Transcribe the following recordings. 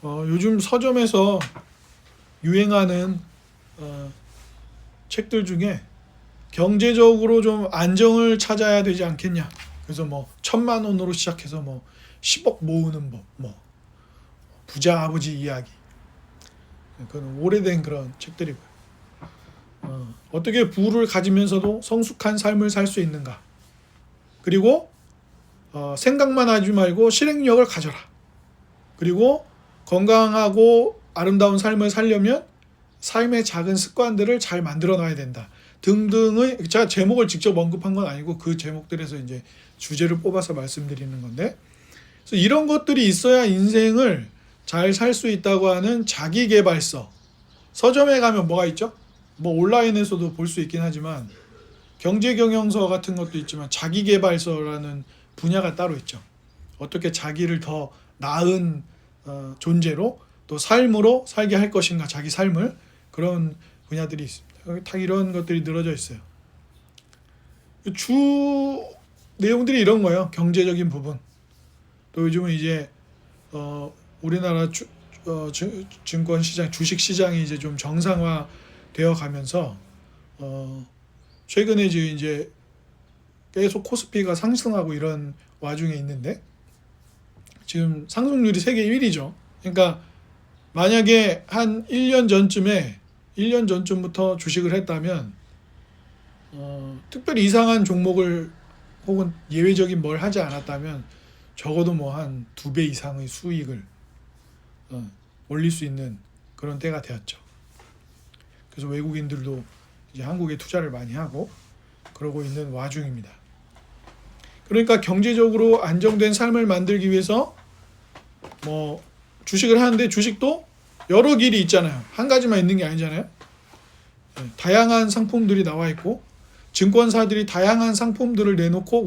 요즘 서점에서 유행하는 책들 중에 경제적으로 좀 안정을 찾아야 되지 않겠냐. 그래서 뭐 1,000만 원으로 시작해서 뭐 10억 모으는 법, 뭐 부자 아버지 이야기. 그건 오래된 그런 책들이고요. 어떻게 부를 가지면서도 성숙한 삶을 살 수 있는가. 그리고 생각만 하지 말고 실행력을 가져라. 그리고 건강하고 아름다운 삶을 살려면 삶의 작은 습관들을 잘 만들어 놔야 된다. 등등의, 제가 제목을 직접 언급한 건 아니고 그 제목들에서 이제 주제를 뽑아서 말씀드리는 건데, 그래서 이런 것들이 있어야 인생을 잘 살 수 있다고 하는 자기계발서. 서점에 가면 뭐가 있죠? 뭐 온라인에서도 볼 수 있긴 하지만 경제경영서 같은 것도 있지만 자기계발서라는 분야가 따로 있죠. 어떻게 자기를 더 나은 존재로 또 삶으로 살게 할 것인가, 자기 삶을, 그런 분야들이 있습니다. 여기 다 이런 것들이 늘어져 있어요. 주 내용들이 이런 거예요. 경제적인 부분. 또 요즘은 이제 우리나라 증권 시장, 주식 시장이 이제 좀 정상화 되어 가면서 최근에 이제 계속 코스피가 상승하고 이런 와중에 있는데, 지금 상승률이 세계 1위죠. 그러니까 만약에 한 1년 전쯤부터 주식을 했다면 특별히 이상한 종목을 혹은 예외적인 뭘 하지 않았다면 적어도 뭐 한 2배 이상의 수익을 올릴 수 있는 그런 때가 되었죠. 그래서 외국인들도 이제 한국에 투자를 많이 하고 그러고 있는 와중입니다. 그러니까 경제적으로 안정된 삶을 만들기 위해서 뭐 주식을 하는데, 주식도 여러 길이 있잖아요. 한 가지만 있는 게 아니잖아요. 다양한 상품들이 나와 있고 증권사들이 다양한 상품들을 내놓고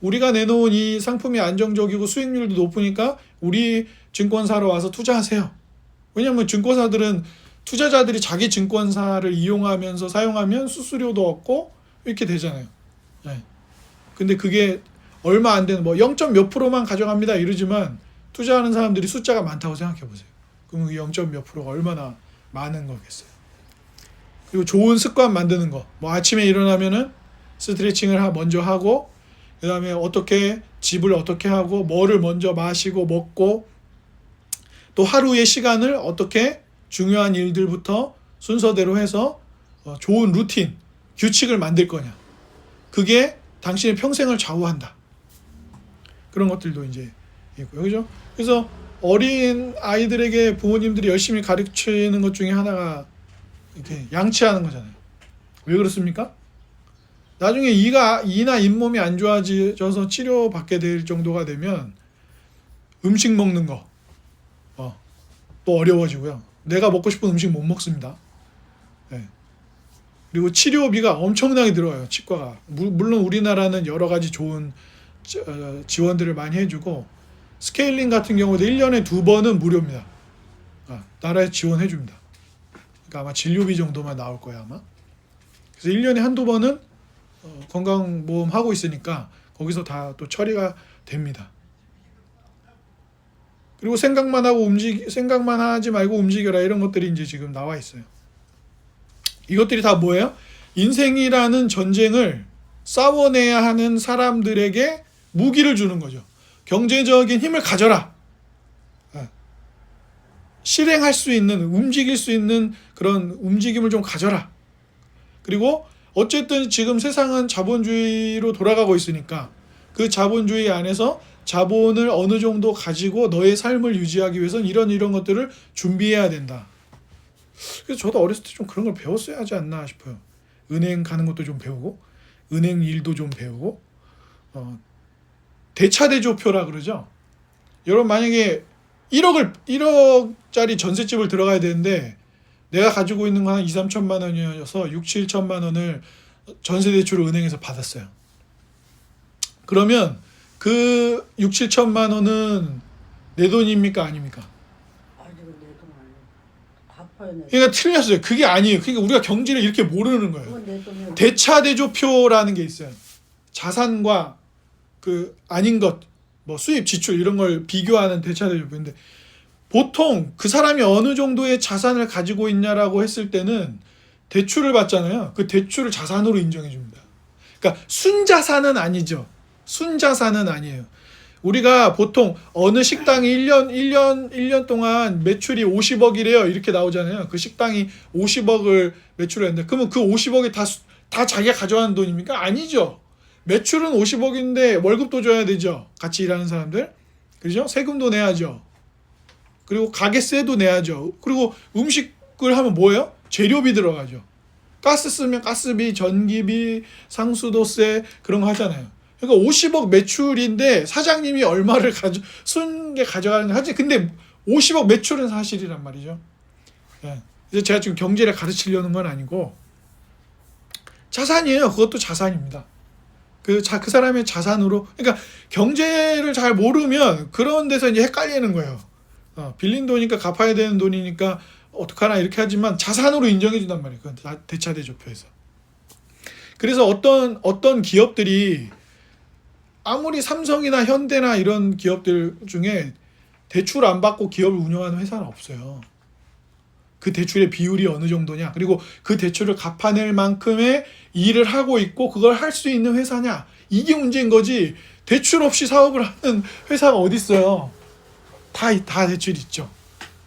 우리가 내놓은 이 상품이 안정적이고 수익률도 높으니까 우리 증권사로 와서 투자하세요. 왜냐하면 증권사들은 투자자들이 자기 증권사를 이용하면서 사용하면 수수료도 얻고 이렇게 되잖아요. 근데 그게 얼마 안 되는, 뭐 0. 몇 %만 가져갑니다 이러지만 투자하는 사람들이 숫자가 많다고 생각해 보세요. 그러면 그 0. 몇 %가 얼마나 많은 거겠어요. 그리고 좋은 습관 만드는 거. 뭐 아침에 일어나면은 스트레칭을 먼저 하고, 그 다음에 어떻게 집을 어떻게 하고 뭐를 먼저 마시고 먹고, 또 하루의 시간을 어떻게 중요한 일들부터 순서대로 해서 좋은 루틴, 규칙을 만들 거냐. 그게 당신의 평생을 좌우한다. 그런 것들도 이제 있고요. 그죠? 그래서 어린 아이들에게 부모님들이 열심히 가르치는 것 중에 하나가 이렇게 양치하는 거잖아요. 왜 그렇습니까? 나중에 이나 잇몸이 안 좋아져서 치료받게 될 정도가 되면 음식 먹는 거 또 어려워지고요. 내가 먹고 싶은 음식 못 먹습니다. 그리고 치료비가 엄청나게 들어가요. 치과가. 물론 우리나라는 여러 가지 좋은 지원들을 많이 해주고, 스케일링 같은 경우도 1년에 2번은 무료입니다. 나라에서 지원해 줍니다. 그러니까 아마 진료비 정도만 나올 거예요 아마. 그래서 1년에 한두 번은 건강보험 하고 있으니까 거기서 다 또 처리가 됩니다. 그리고 생각만 하지 말고 움직여라, 이런 것들이 이제 지금 나와 있어요. 이것들이 다 뭐예요? 인생이라는 전쟁을 싸워내야 하는 사람들에게 무기를 주는 거죠. 경제적인 힘을 가져라. 실행할 수 있는, 움직일 수 있는 그런 움직임을 좀 가져라. 그리고 어쨌든 지금 세상은 자본주의로 돌아가고 있으니까 그 자본주의 안에서 자본을 어느 정도 가지고 너의 삶을 유지하기 위해서는 이런 것들을 준비해야 된다. 그래서 저도 어렸을 때 좀 그런 걸 배웠어야 하지 않나 싶어요. 은행 가는 것도 좀 배우고, 은행 일도 좀 배우고, 대차대조표라 그러죠. 여러분 만약에 1억짜리 전셋집을 들어가야 되는데 내가 가지고 있는 거 한 2, 3천만 원이어서 6, 7천만 원을 전세대출을 은행에서 받았어요. 그러면 그 6, 7천만 원은 내 돈입니까 아닙니까? 아직은 내 돈 아니에요. 갚아야 내 돈. 그러니까 틀렸어요. 그게 아니에요. 그러니까 우리가 경제를 이렇게 모르는 거예요. 그건 내 돈이야. 대차대조표라는 게 있어요. 자산과 그 아닌 것, 뭐 수입, 지출 이런 걸 비교하는 대차대조표인데, 보통 그 사람이 어느 정도의 자산을 가지고 있냐라고 했을 때는 대출을 받잖아요. 그 대출을 자산으로 인정해 줍니다. 그러니까 순자산은 아니죠. 순자산은 아니에요. 우리가 보통 어느 식당이 1년 동안 매출이 50억이래요. 이렇게 나오잖아요. 그 식당이 50억을 매출을 했는데 그러면 그 50억이 다 자기가 가져가는 돈입니까? 아니죠. 매출은 50억인데 월급도 줘야 되죠. 같이 일하는 사람들. 그죠? 세금도 내야죠. 그리고 가게세도 내야죠. 그리고 음식을 하면 뭐예요? 재료비 들어가죠. 가스 쓰면 가스비, 전기비, 상수도세 그런 거 하잖아요. 그러니까 50억 매출인데 사장님이 얼마를 순게 가져가는 거 하지. 근데 50억 매출은 사실이란 말이죠. 예. 이제 제가 지금 경제를 가르치려는 건 아니고 자산이에요. 그것도 자산입니다. 그 사람의 자산으로. 그러니까 경제를 잘 모르면 그런 데서 이제 헷갈리는 거예요. 빌린 돈이니까 갚아야 되는 돈이니까 어떡하나 이렇게 하지만 자산으로 인정해 준단 말이에요. 그건 대차대조표에서. 그래서 어떤 기업들이 아무리 삼성이나 현대나 이런 기업들 중에 대출 안 받고 기업을 운영하는 회사는 없어요. 그 대출의 비율이 어느 정도냐, 그리고 그 대출을 갚아낼 만큼의 일을 하고 있고 그걸 할 수 있는 회사냐, 이게 문제인 거지. 대출 없이 사업을 하는 회사가 어디 있어요? 다 대출이 있죠.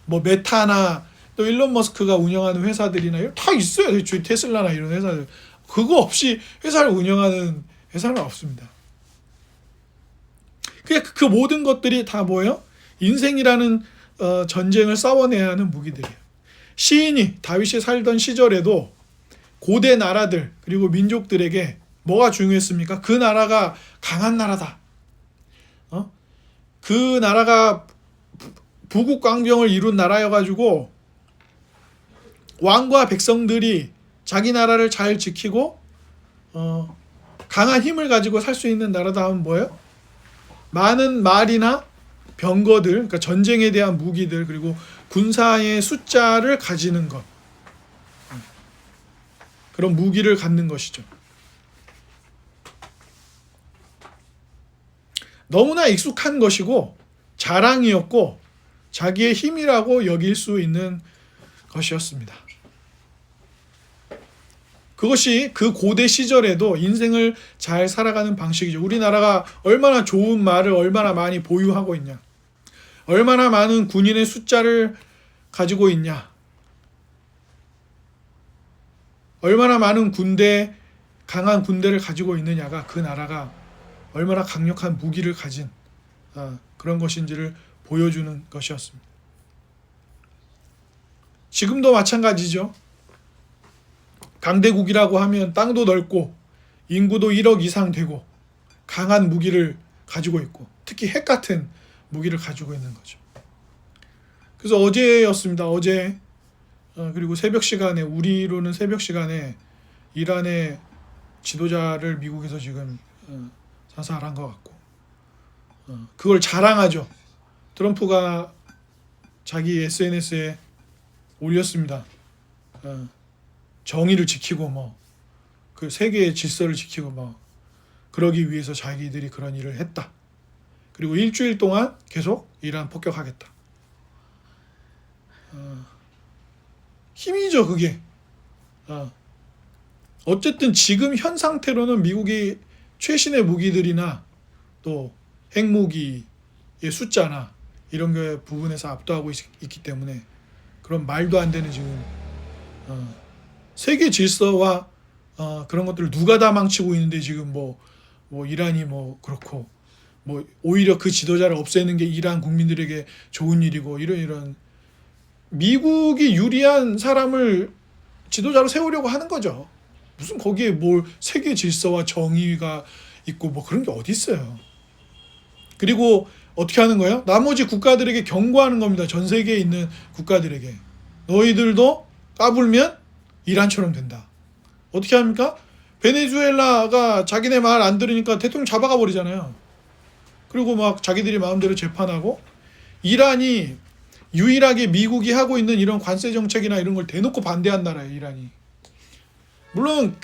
뭐 메타나 또 일론 머스크가 운영하는 회사들이나 다 있어요. 대출. 테슬라나 이런 회사들. 그거 없이 회사를 운영하는 회사는 없습니다. 그 모든 것들이 다 뭐예요? 인생이라는 전쟁을 싸워내야 하는 무기들이에요. 시인이 다윗이 살던 시절에도 고대 나라들 그리고 민족들에게 뭐가 중요했습니까? 그 나라가 강한 나라다. 그 나라가 부국강병을 이룬 나라여가지고 왕과 백성들이 자기 나라를 잘 지키고 강한 힘을 가지고 살 수 있는 나라다 하면 뭐예요? 많은 말이나 병거들, 그러니까 전쟁에 대한 무기들, 그리고 군사의 숫자를 가지는 것, 그런 무기를 갖는 것이죠. 너무나 익숙한 것이고 자랑이었고 자기의 힘이라고 여길 수 있는 것이었습니다. 그것이 그 고대 시절에도 인생을 잘 살아가는 방식이죠. 우리나라가 얼마나 좋은 말을 얼마나 많이 보유하고 있냐, 얼마나 많은 군인의 숫자를 가지고 있냐, 얼마나 많은 강한 군대를 가지고 있느냐가 그 나라가 얼마나 강력한 무기를 가진 그런 것인지를 보여주는 것이었습니다. 지금도 마찬가지죠. 강대국이라고 하면 땅도 넓고 인구도 1억 이상 되고 강한 무기를 가지고 있고 특히 핵 같은 무기를 가지고 있는 거죠. 그래서 어제였습니다. 어제 그리고 새벽 시간에, 우리로는 새벽 시간에 이란의 지도자를 미국에서 지금 사살한 것 같고 그걸 자랑하죠. 트럼프가 자기 SNS에 올렸습니다. 정의를 지키고 그 세계의 질서를 지키고 그러기 위해서 자기들이 그런 일을 했다. 그리고 일주일 동안 계속 이란 폭격하겠다. 힘이죠, 그게. 어쨌든 지금 현 상태로는 미국이 최신의 무기들이나 또 핵무기의 숫자나 이런 게 부분에서 압도하고 있기 때문에 그런 말도 안 되는 지금 세계 질서와 그런 것들을 누가 다 망치고 있는데 지금 뭐 이란이 그렇고 오히려 그 지도자를 없애는 게 이란 국민들에게 좋은 일이고 이런 미국이 유리한 사람을 지도자로 세우려고 하는 거죠. 무슨 거기에 세계 질서와 정의가 있고 그런 게 어디 있어요. 그리고 어떻게 하는 거예요? 나머지 국가들에게 경고하는 겁니다. 전 세계에 있는 국가들에게. 너희들도 까불면 이란처럼 된다. 어떻게 합니까? 베네수엘라가 자기네 말 안 들으니까 대통령 잡아가 버리잖아요. 그리고 자기들이 마음대로 재판하고, 이란이 유일하게 미국이 하고 있는 이런 관세 정책이나 이런 걸 대놓고 반대한 나라예요, 이란이. 물론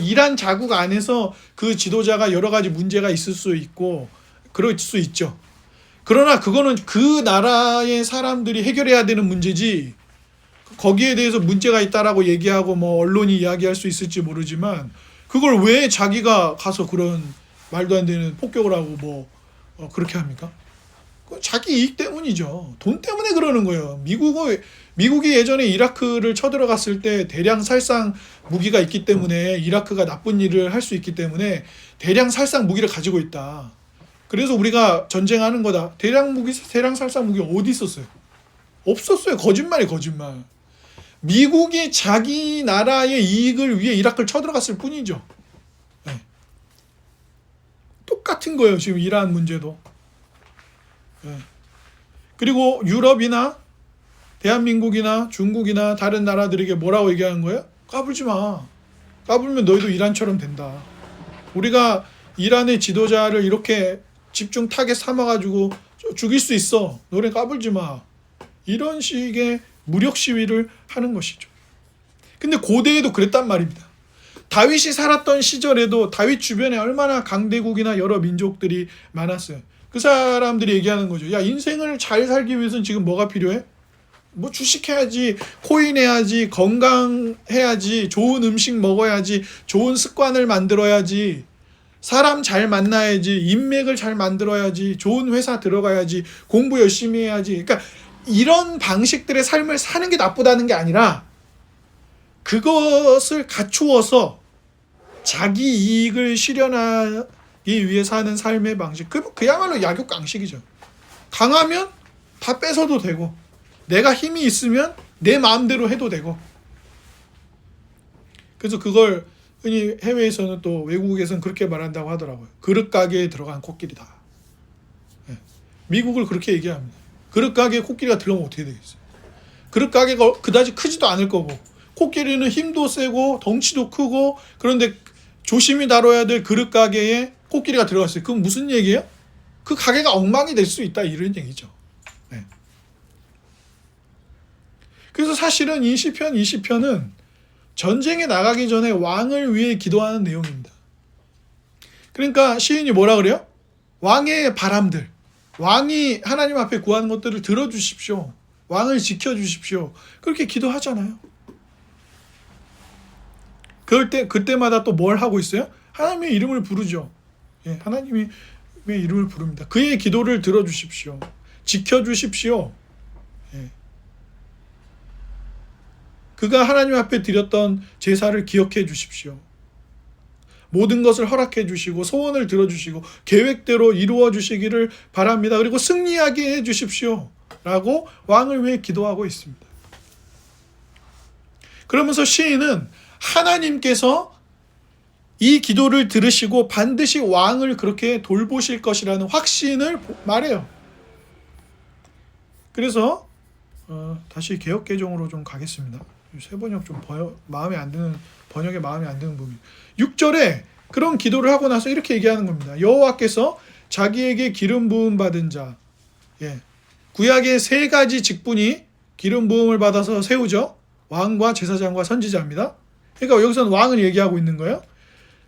이란 자국 안에서 그 지도자가 여러 가지 문제가 있을 수 있고 그럴 수 있죠. 그러나 그거는 그 나라의 사람들이 해결해야 되는 문제지, 거기에 대해서 문제가 있다라고 얘기하고 뭐 언론이 이야기할 수 있을지 모르지만 그걸 왜 자기가 가서 그런 말도 안 되는 폭격을 하고 뭐 그렇게 합니까? 자기 이익 때문이죠. 돈 때문에 그러는 거예요. 미국이 예전에 이라크를 쳐들어갔을 때 대량 살상 무기가 있기 때문에, 이라크가 나쁜 일을 할 수 있기 때문에 대량 살상 무기를 가지고 있다. 그래서 우리가 전쟁하는 거다. 대량 살상 무기 어디 있었어요? 없었어요. 거짓말. 미국이 자기 나라의 이익을 위해 이라크를 쳐들어갔을 뿐이죠. 네. 똑같은 거예요. 지금 이란 문제도. 네. 그리고 유럽이나 대한민국이나 중국이나 다른 나라들에게 뭐라고 얘기하는 거예요? 까불지 마. 까불면 너희도 이란처럼 된다. 우리가 이란의 지도자를 이렇게 집중 타겟 삼아가지고 죽일 수 있어. 너네 까불지 마. 이런 식의 무력 시위를 하는 것이죠. 근데 고대에도 그랬단 말입니다. 다윗이 살았던 시절에도 다윗 주변에 얼마나 강대국이나 여러 민족들이 많았어요. 그 사람들이 얘기하는 거죠. 야, 인생을 잘 살기 위해서는 지금 뭐가 필요해? 뭐 주식해야지, 코인해야지, 건강해야지, 좋은 음식 먹어야지, 좋은 습관을 만들어야지, 사람 잘 만나야지, 인맥을 잘 만들어야지, 좋은 회사 들어가야지, 공부 열심히 해야지. 그러니까 이런 방식들의 삶을 사는 게 나쁘다는 게 아니라 그것을 갖추어서 자기 이익을 실현하기 위해 사는 삶의 방식, 그야말로 약육강식이죠. 강하면 다 뺏어도 되고, 내가 힘이 있으면 내 마음대로 해도 되고. 그래서 그걸 흔히 해외에서는, 또 외국에서는 그렇게 말한다고 하더라고요. 그릇 가게에 들어간 코끼리다. 미국을 그렇게 얘기합니다. 그릇 가게에 코끼리가 들어가면 어떻게 되겠어요? 그릇 가게가 그다지 크지도 않을 거고, 코끼리는 힘도 세고 덩치도 크고, 그런데 조심히 다뤄야 될 그릇 가게에 코끼리가 들어갔어요. 그건 무슨 얘기예요? 그 가게가 엉망이 될 수 있다, 이런 얘기죠. 네. 그래서 사실은 이 시편 20편은 전쟁에 나가기 전에 왕을 위해 기도하는 내용입니다. 그러니까 시인이 뭐라 그래요? 왕의 바람들, 왕이 하나님 앞에 구하는 것들을 들어주십시오. 왕을 지켜주십시오. 그렇게 기도하잖아요. 그때마다 또 뭘 하고 있어요? 하나님의 이름을 부르죠. 예, 하나님의 이름을 부릅니다. 그의 기도를 들어주십시오. 지켜주십시오. 예. 그가 하나님 앞에 드렸던 제사를 기억해 주십시오. 모든 것을 허락해 주시고 소원을 들어주시고 계획대로 이루어 주시기를 바랍니다. 그리고 승리하게 해 주십시오. 라고 왕을 위해 기도하고 있습니다. 그러면서 시인은 하나님께서 이 기도를 들으시고 반드시 왕을 그렇게 돌보실 것이라는 확신을 말해요. 그래서 다시 개역개정으로 좀 가겠습니다. 새 번역 좀 마음에 안 드는 부분. 6절에 그런 기도를 하고 나서 이렇게 얘기하는 겁니다. 여호와께서 자기에게 기름 부음 받은 자, 구약의 세 가지 직분이 기름 부음을 받아서 세우죠. 왕과 제사장과 선지자입니다. 그러니까 여기서는 왕을 얘기하고 있는 거예요.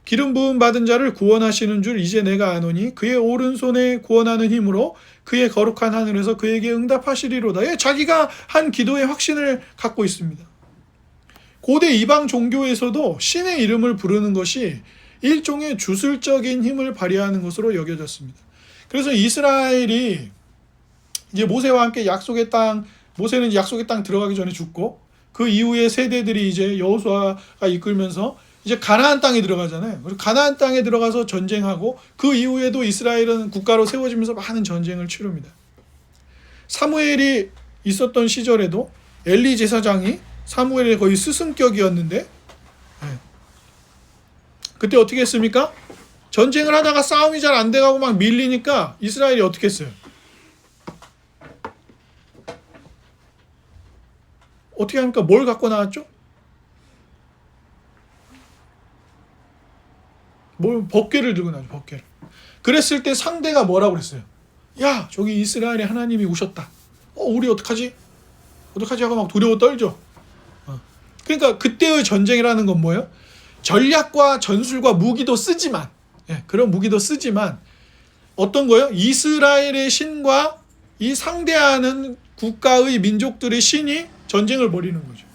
기름 부음 받은 자를 구원하시는 줄 이제 내가 아노니 그의 오른손에 구원하는 힘으로 그의 거룩한 하늘에서 그에게 응답하시리로다. 자기가 한 기도의 확신을 갖고 있습니다. 고대 이방 종교에서도 신의 이름을 부르는 것이 일종의 주술적인 힘을 발휘하는 것으로 여겨졌습니다. 그래서 이스라엘이 이제 모세와 함께 모세는 약속의 땅 들어가기 전에 죽고, 그 이후에 세대들이 이제 여호수아가 이끌면서 이제 가나안 땅에 들어가잖아요. 그리고 가나안 땅에 들어가서 전쟁하고, 그 이후에도 이스라엘은 국가로 세워지면서 많은 전쟁을 치릅니다. 사무엘이 있었던 시절에도 엘리 제사장이 사무엘의 거의 스승격이었는데, 그때 어떻게 했습니까? 전쟁을 하다가 싸움이 잘 안 돼가고 막 밀리니까 이스라엘이 어떻게 했어요? 어떻게 합니까? 뭘 갖고 나왔죠? 법궤를 들고 나왔죠. 법궤를. 그랬을 때 상대가 뭐라고 그랬어요? 야, 저기 이스라엘의 하나님이 오셨다. 우리 어떡하지? 하고 막 두려워 떨죠. 그러니까 그때의 전쟁이라는 건 뭐예요? 전략과 전술과 무기도 쓰지만, 그런 무기도 쓰지만 어떤 거예요? 이스라엘의 신과 이 상대하는 국가의 민족들의 신이 전쟁을 벌이는 거죠.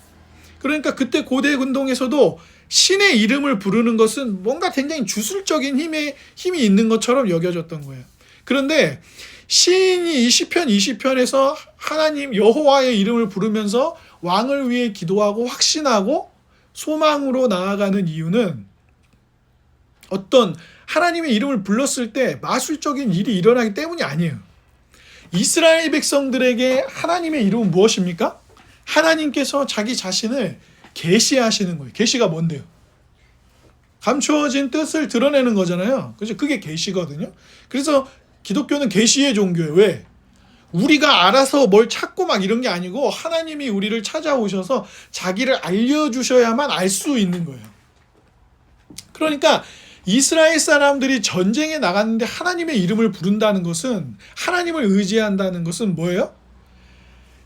그러니까 그때 고대 운동에서도 신의 이름을 부르는 것은 뭔가 굉장히 주술적인 힘이 있는 것처럼 여겨졌던 거예요. 그런데 시인이 이 시편 20편에서 하나님 여호와의 이름을 부르면서 왕을 위해 기도하고 확신하고 소망으로 나아가는 이유는 어떤 하나님의 이름을 불렀을 때 마술적인 일이 일어나기 때문이 아니에요. 이스라엘 백성들에게 하나님의 이름은 무엇입니까? 하나님께서 자기 자신을 계시하시는 거예요. 계시가 뭔데요? 감추어진 뜻을 드러내는 거잖아요. 그죠? 그게 계시거든요. 그래서 기독교는 계시의 종교예요. 왜? 우리가 알아서 뭘 찾고 막 이런 게 아니고 하나님이 우리를 찾아오셔서 자기를 알려주셔야만 알 수 있는 거예요. 그러니까 이스라엘 사람들이 전쟁에 나갔는데 하나님의 이름을 부른다는 것은, 하나님을 의지한다는 것은 뭐예요?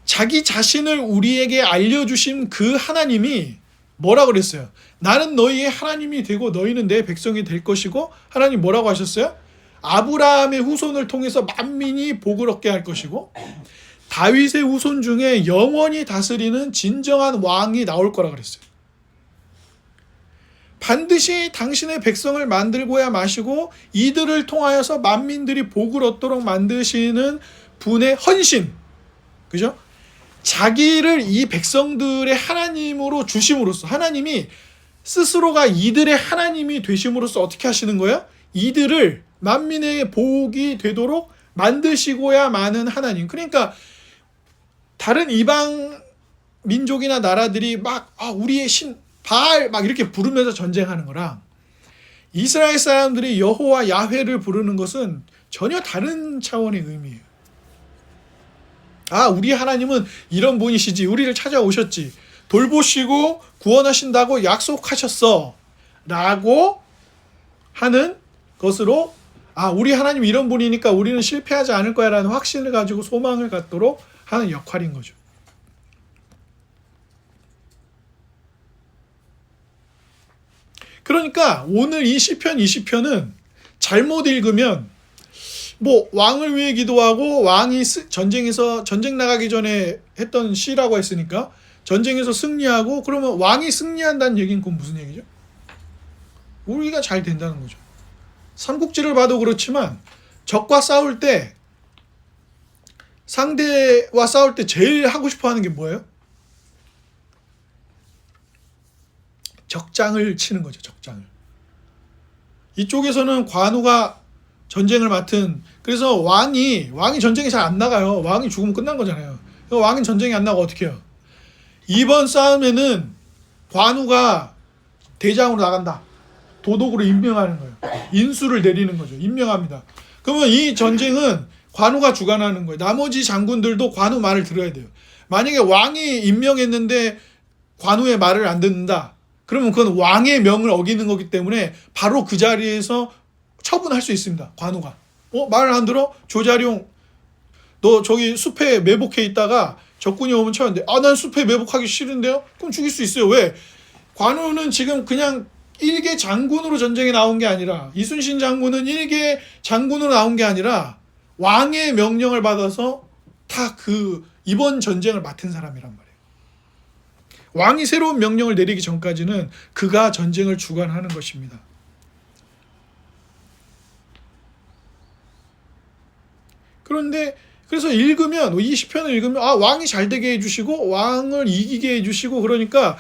자기 자신을 우리에게 알려주신 그 하나님이 뭐라 그랬어요? 나는 너희의 하나님이 되고 너희는 내 백성이 될 것이고, 하나님 뭐라고 하셨어요? 아브라함의 후손을 통해서 만민이 복을 얻게 할 것이고 다윗의 후손 중에 영원히 다스리는 진정한 왕이 나올 거라 그랬어요. 반드시 당신의 백성을 만들고야 마시고 이들을 통하여서 만민들이 복을 얻도록 만드시는 분의 헌신, 그죠? 자기를 이 백성들의 하나님으로 주심으로써, 하나님이 스스로가 이들의 하나님이 되심으로써 어떻게 하시는 거예요? 이들을 만민의 복이 되도록 만드시고야 마는 하나님. 그러니까 다른 이방 민족이나 나라들이 막 우리의 신 바알 막 이렇게 부르면서 전쟁하는 거랑 이스라엘 사람들이 여호와 야훼를 부르는 것은 전혀 다른 차원의 의미예요. 우리 하나님은 이런 분이시지, 우리를 찾아오셨지, 돌보시고 구원하신다고 약속하셨어 라고 하는 것으로, 우리 하나님 이런 분이니까 우리는 실패하지 않을 거야 라는 확신을 가지고 소망을 갖도록 하는 역할인 거죠. 그러니까 오늘 이 시편 20편은 잘못 읽으면 왕을 위해 기도하고 왕이 전쟁 나가기 전에 했던 시라고 했으니까 전쟁에서 승리하고, 그러면 왕이 승리한다는 얘기는 그건 무슨 얘기죠? 우리가 잘 된다는 거죠. 삼국지를 봐도 그렇지만 적과 싸울 때, 상대와 싸울 때 제일 하고 싶어 하는 게 뭐예요? 적장을 치는 거죠. 적장을. 이쪽에서는 관우가 전쟁을 맡은, 그래서 왕이 전쟁에 잘 안 나가요. 왕이 죽으면 끝난 거잖아요. 왕이 전쟁에 안 나가 어떻게 해요? 이번 싸움에는 관우가 대장으로 나간다. 도독으로 임명하는 거예요. 인수를 내리는 거죠. 임명합니다. 그러면 이 전쟁은 관우가 주관하는 거예요. 나머지 장군들도 관우 말을 들어야 돼요. 만약에 왕이 임명했는데 관우의 말을 안 듣는다, 그러면 그건 왕의 명을 어기는 거기 때문에 바로 그 자리에서 처분할 수 있습니다. 관우가. 말을 안 들어? 조자룡, 너 저기 숲에 매복해 있다가 적군이 오면 쳐는데, 난 숲에 매복하기 싫은데요? 그럼 죽일 수 있어요. 왜? 관우는 지금 그냥 1개 장군으로 전쟁에 나온 게 아니라, 이순신 장군은 1개 장군으로 나온 게 아니라 왕의 명령을 받아서 다 이번 전쟁을 맡은 사람이란 말이에요. 왕이 새로운 명령을 내리기 전까지는 그가 전쟁을 주관하는 것입니다. 그래서 읽으면, 이 시편을 읽으면 왕이 잘 되게 해주시고 왕을 이기게 해주시고, 그러니까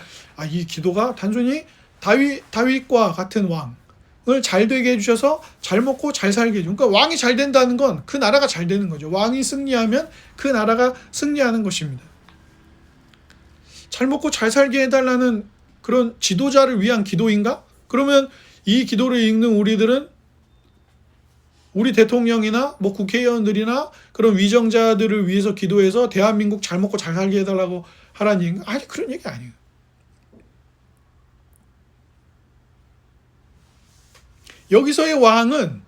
이 기도가 단순히 다윗과 같은 왕을 잘 되게 해주셔서 잘 먹고 잘 살게 해주고, 그러니까 왕이 잘 된다는 건 그 나라가 잘 되는 거죠. 왕이 승리하면 그 나라가 승리하는 것입니다. 잘 먹고 잘 살게 해달라는 그런 지도자를 위한 기도인가? 그러면 이 기도를 읽는 우리들은 우리 대통령이나 국회의원들이나 그런 위정자들을 위해서 기도해서 대한민국 잘 먹고 잘 살게 해달라고 하라는 얘기인가? 아니, 그런 얘기 아니에요. 여기서의 왕은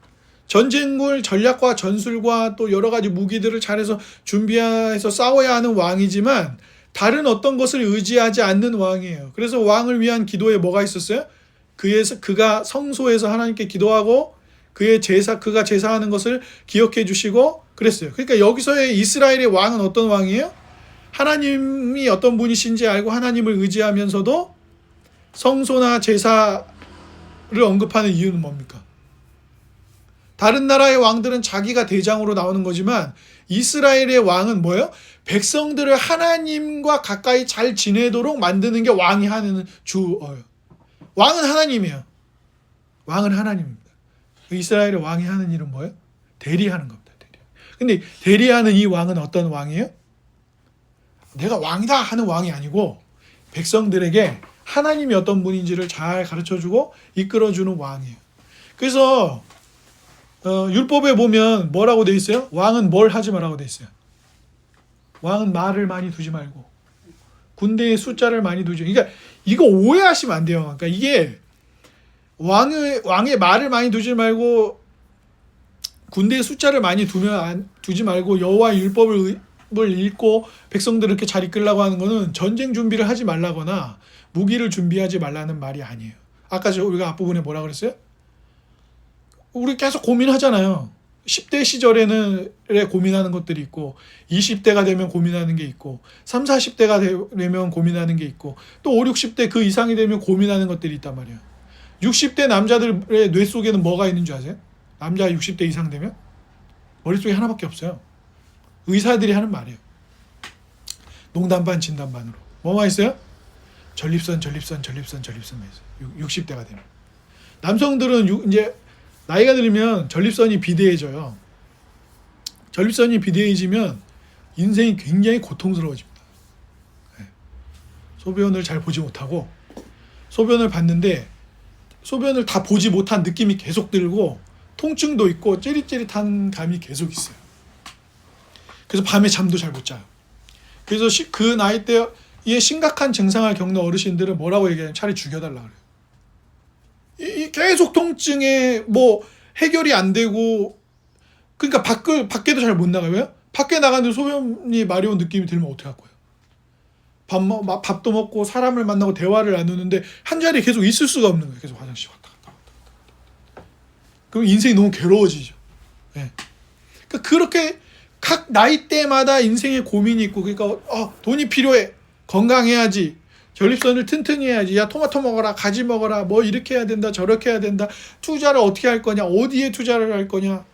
전쟁물 전략과 전술과 또 여러 가지 무기들을 잘해서 준비해서 싸워야 하는 왕이지만 다른 어떤 것을 의지하지 않는 왕이에요. 그래서 왕을 위한 기도에 뭐가 있었어요? 그가 성소에서 하나님께 기도하고 그의 제사, 그가 제사하는 것을 기억해 주시고 그랬어요. 그러니까 여기서의 이스라엘의 왕은 어떤 왕이에요? 하나님이 어떤 분이신지 알고 하나님을 의지하면서도 성소나 제사를 언급하는 이유는 뭡니까? 다른 나라의 왕들은 자기가 대장으로 나오는 거지만 이스라엘의 왕은 뭐예요? 백성들을 하나님과 가까이 잘 지내도록 만드는 게 왕이 하는 주어예요. 왕은 하나님이에요. 왕은 하나님입니다. 이스라엘의 왕이 하는 일은 뭐예요? 대리하는 겁니다. 근데 대리하는 이 왕은 어떤 왕이에요? 내가 왕이다 하는 왕이 아니고 백성들에게 하나님이 어떤 분인지를 잘 가르쳐주고 이끌어주는 왕이에요. 그래서 율법에 보면 뭐라고 돼 있어요? 왕은 뭘 하지 말라고 돼 있어요. 왕은 말을 많이 두지 말고 군대의 숫자를 많이 두지. 그러니까 이거 오해하시면 안 돼요. 그러니까 이게 왕의 말을 많이 두지 말고 군대의 숫자를 많이 두지 말고 여호와 율법을 읽고 백성들을 이렇게 잘 이끌라고 하는 거는 전쟁 준비를 하지 말라거나 무기를 준비하지 말라는 말이 아니에요. 아까 우리가 앞부분에 뭐라 그랬어요? 우리 계속 고민하잖아요. 10대 시절에는 고민하는 것들이 있고 20대가 되면 고민하는 게 있고 3, 40대가 되면 고민하는 게 있고 또 5, 60대 그 이상이 되면 고민하는 것들이 있단 말이에요. 60대 남자들의 뇌 속에는 뭐가 있는 줄 아세요? 남자 60대 이상 되면 머릿속에 하나밖에 없어요. 의사들이 하는 말이에요. 농담 반 진담 반으로. 뭐가 있어요? 전립선 있어요. 60대가 되면. 남성들은 이제 나이가 들면 전립선이 비대해져요. 전립선이 비대해지면 인생이 굉장히 고통스러워집니다. 소변을 잘 보지 못하고 소변을 봤는데 소변을 다 보지 못한 느낌이 계속 들고 통증도 있고 찌릿찌릿한 감이 계속 있어요. 그래서 밤에 잠도 잘 못 자요. 그래서 그 나이대에 심각한 증상을 겪는 어르신들은 뭐라고 얘기하냐면 차라리 죽여달라 그래요. 계속 통증에 뭐 해결이 안 되고 그러니까 밖에도 잘 못 나가요. 왜요? 밖에 나가는데 소변이 마려운 느낌이 들면 어떡할 거예요? 밥도 먹고 사람을 만나고 대화를 나누는데 한 자리에 계속 있을 수가 없는 거예요. 계속 화장실 왔다 갔다. 그럼 인생이 너무 괴로워지죠. 네. 그러니까 그렇게 각 나이대마다 인생의 고민이 있고 그러니까 돈이 필요해. 건강해야지. 전립선을 튼튼히 해야지. 야 토마토 먹어라. 가지 먹어라. 뭐 이렇게 해야 된다. 저렇게 해야 된다. 투자를 어떻게 할 거냐. 어디에 투자를 할 거냐.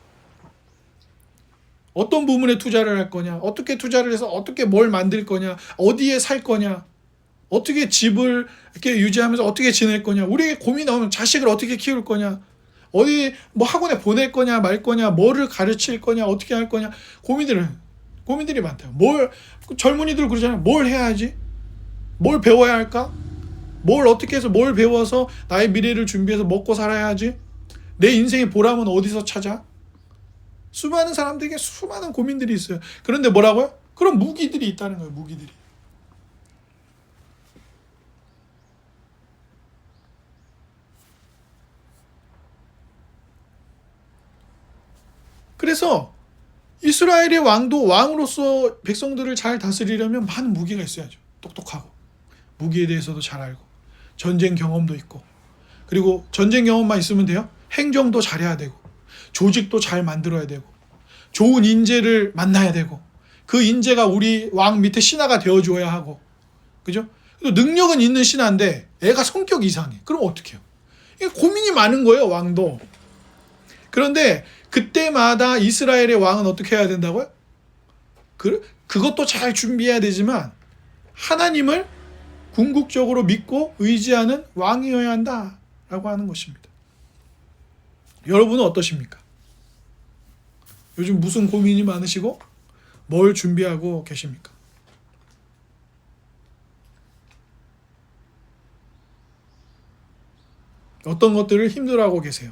어떤 부분에 투자를 할 거냐. 어떻게 투자를 해서 어떻게 뭘 만들 거냐. 어디에 살 거냐. 어떻게 집을 이렇게 유지하면서 어떻게 지낼 거냐. 우리의 고민 나오면 자식을 어떻게 키울 거냐. 어디 뭐 학원에 보낼 거냐 말 거냐. 뭐를 가르칠 거냐. 어떻게 할 거냐. 고민들이 많대요. 젊은이들 그러잖아요. 뭘 해야지? 뭘 배워야 할까? 뭘 어떻게 해서 뭘 배워서 나의 미래를 준비해서 먹고 살아야지? 내 인생의 보람은 어디서 찾아? 수많은 사람들에게 수많은 고민들이 있어요. 그런데 뭐라고요? 그런 무기들이 있다는 거예요. 무기들이. 그래서 이스라엘의 왕도 왕으로서 백성들을 잘 다스리려면 많은 무기가 있어야죠. 똑똑하고 무기에 대해서도 잘 알고 전쟁 경험도 있고 그리고 전쟁 경험만 있으면 돼요? 행정도 잘해야 되고 조직도 잘 만들어야 되고 좋은 인재를 만나야 되고 그 인재가 우리 왕 밑에 신하가 되어줘야 하고 그죠? 능력은 있는 신하인데 애가 성격이 이상해. 그럼 어떡해요? 이게 고민이 많은 거예요. 왕도. 그런데 그때마다 이스라엘의 왕은 어떻게 해야 된다고요? 그것도 잘 준비해야 되지만 하나님을 궁극적으로 믿고 의지하는 왕이어야 한다라고 하는 것입니다. 여러분은 어떠십니까? 요즘 무슨 고민이 많으시고 뭘 준비하고 계십니까? 어떤 것들을 힘들어하고 계세요?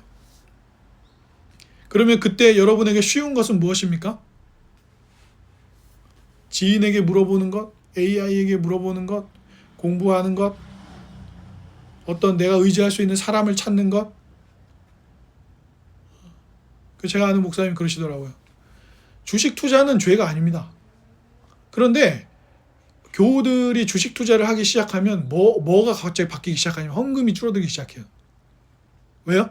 그러면 그때 여러분에게 쉬운 것은 무엇입니까? 지인에게 물어보는 것, AI에게 물어보는 것, 공부하는 것, 어떤 내가 의지할 수 있는 사람을 찾는 것. 제가 아는 목사님 그러시더라고요. 주식 투자는 죄가 아닙니다. 그런데 교우들이 주식 투자를 하기 시작하면 뭐가 갑자기 바뀌기 시작하냐면 헌금이 줄어들기 시작해요. 왜요?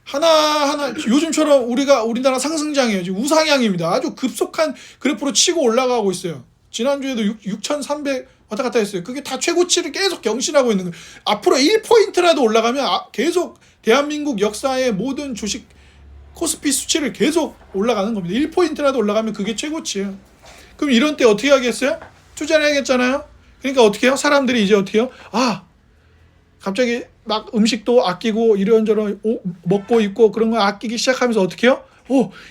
하나하나 요즘처럼 우리나라 상승장이에요. 지금 우상향입니다. 아주 급속한 그래프로 치고 올라가고 있어요. 지난주에도 6,300 왔다 갔다 했어요. 그게 다 최고치를 계속 경신하고 있는 거예요. 앞으로 1포인트라도 올라가면 계속 대한민국 역사의 모든 주식 코스피 수치를 계속 올라가는 겁니다. 1포인트라도 올라가면 그게 최고치예요. 그럼 이런 때 어떻게 하겠어요? 투자를 해야겠잖아요. 그러니까 어떻게 해요? 사람들이 이제 어떻게 해요? 갑자기 막 음식도 아끼고 이런저런 먹고 있고 그런 거 아끼기 시작하면서 어떻게 해요?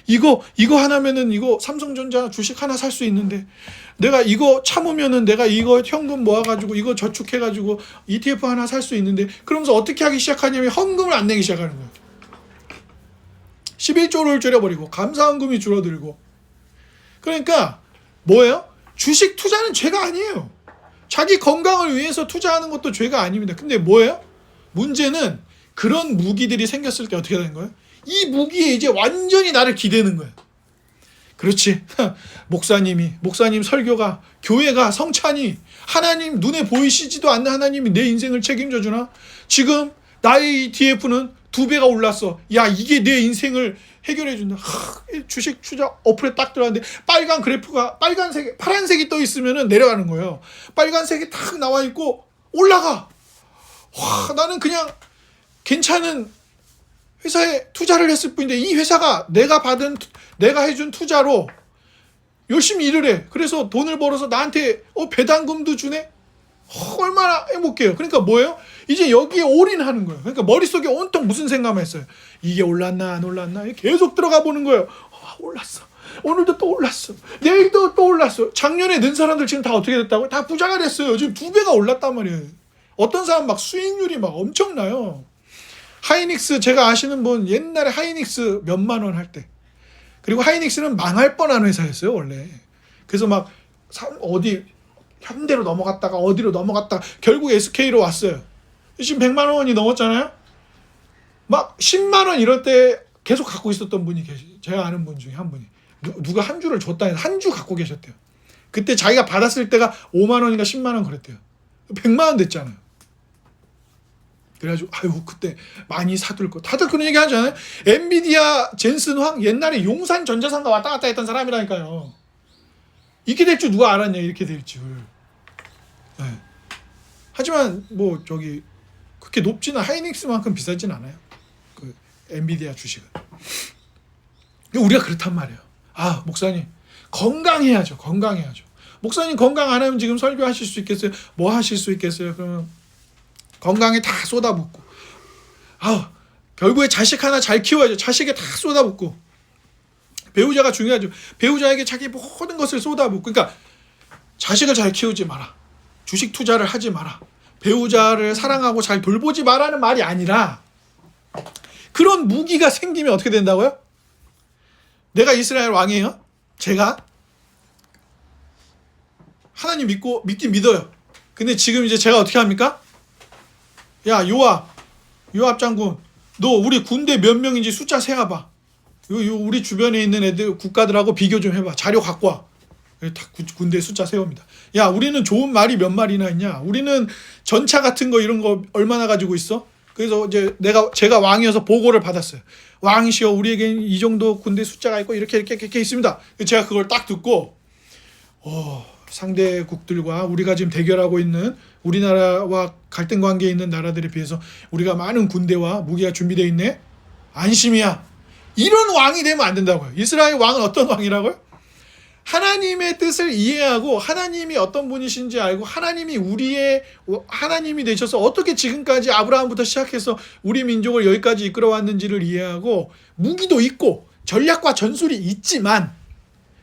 이거 하나면은 이거 삼성전자 주식 하나 살 수 있는데 내가 이거 참으면은 내가 이거 현금 모아가지고 이거 저축해가지고 ETF 하나 살 수 있는데 그러면서 어떻게 하기 시작하냐면 헌금을 안 내기 시작하는 거예요. 11조를 줄여버리고 감사헌금이 줄어들고 그러니까 뭐예요? 주식 투자는 죄가 아니에요. 자기 건강을 위해서 투자하는 것도 죄가 아닙니다. 근데 뭐예요? 문제는 그런 무기들이 생겼을 때 어떻게 되는 거예요? 이 무기에 이제 완전히 나를 기대는 거예요. 그렇지. 목사님 설교가, 교회가, 성찬이, 하나님 눈에 보이시지도 않는 하나님이 내 인생을 책임져 주나? 지금 나의 ETF는 2배가 올랐어. 야, 이게 내 인생을 해결해 준다. 주식 투자 어플에 딱 들어갔는데 빨간 그래프가 파란색이 떠 있으면은 내려가는 거예요. 빨간색이 탁 나와 있고 올라가. 나는 그냥 괜찮은 회사에 투자를 했을 뿐인데 이 회사가 내가 해준 투자로 열심히 일을 해. 그래서 돈을 벌어서 나한테 배당금도 주네. 얼마나 행복해요. 그러니까 뭐예요? 이제 여기에 올인하는 거예요. 그러니까 머릿속에 온통 무슨 생각만 했어요. 이게 올랐나 안 올랐나 계속 들어가 보는 거예요. 올랐어. 오늘도 또 올랐어. 내일도 또 올랐어. 작년에 는 사람들 지금 다 어떻게 됐다고요? 다 부자가 됐어요. 지금 2배가 올랐단 말이에요. 어떤 사람 막 수익률이 막 엄청나요. 하이닉스 제가 아시는 분 옛날에 하이닉스 몇만 원 할 때 그리고 하이닉스는 망할 뻔한 회사였어요 원래. 그래서 막 어디 현대로 넘어갔다가 어디로 넘어갔다가 결국 SK로 왔어요. 지금 100만 원이 넘었잖아요. 막 10만 원 이럴 때 계속 갖고 있었던 분이 제가 아는 분 중에 한 분이 누가 한 주를 줬다 해서 한 주 갖고 계셨대요. 그때 자기가 받았을 때가 5만 원인가 10만 원 그랬대요. 100만 원 됐잖아요. 그래가지고 그때 많이 사둘 거 다들 그런 얘기 하잖아요. 엔비디아 젠슨 황 옛날에 용산 전자상가 왔다 갔다 했던 사람이라니까요. 이렇게 될 줄 누가 알았냐 이렇게 될 줄. 네. 하지만 그렇게 높지는 하이닉스만큼 비싸진 않아요. 그 엔비디아 주식은. 우리가 그렇단 말이에요. 목사님 건강해야죠. 목사님 건강 안 하면 지금 설교하실 수 있겠어요? 뭐 하실 수 있겠어요? 그러면 건강에 다 쏟아붓고 결국에 자식 하나 잘 키워야죠. 자식에 다 쏟아붓고 배우자가 중요하죠. 배우자에게 자기 모든 것을 쏟아붓고 그러니까 자식을 잘 키우지 마라. 주식 투자를 하지 마라. 배우자를 사랑하고 잘 돌보지 마라는 말이 아니라 그런 무기가 생기면 어떻게 된다고요? 내가 이스라엘 왕이에요. 제가 하나님 믿긴 믿어요. 근데 지금 이제 제가 어떻게 합니까? 야 요압 장군 너 우리 군대 몇 명인지 숫자 세어봐. 우리 주변에 있는 애들 국가들하고 비교 좀 해봐. 자료 갖고 와. 다 군대 숫자 세웁니다. 야 우리는 좋은 말이 몇 마리나 있냐. 우리는 전차 같은 거 이런 거 얼마나 가지고 있어. 그래서 이제 제가 왕이어서 보고를 받았어요. 왕이시여 우리에겐 이 정도 군대 숫자가 있고 이렇게 있습니다. 제가 그걸 딱 듣고 상대국들과 우리가 지금 대결하고 있는 우리나라와 갈등 관계에 있는 나라들에 비해서 우리가 많은 군대와 무기가 준비되어 있네. 안심이야. 이런 왕이 되면 안 된다고요. 이스라엘 왕은 어떤 왕이라고요? 하나님의 뜻을 이해하고 하나님이 어떤 분이신지 알고 하나님이 우리의 하나님이 되셔서 어떻게 지금까지 아브라함부터 시작해서 우리 민족을 여기까지 이끌어왔는지를 이해하고 무기도 있고 전략과 전술이 있지만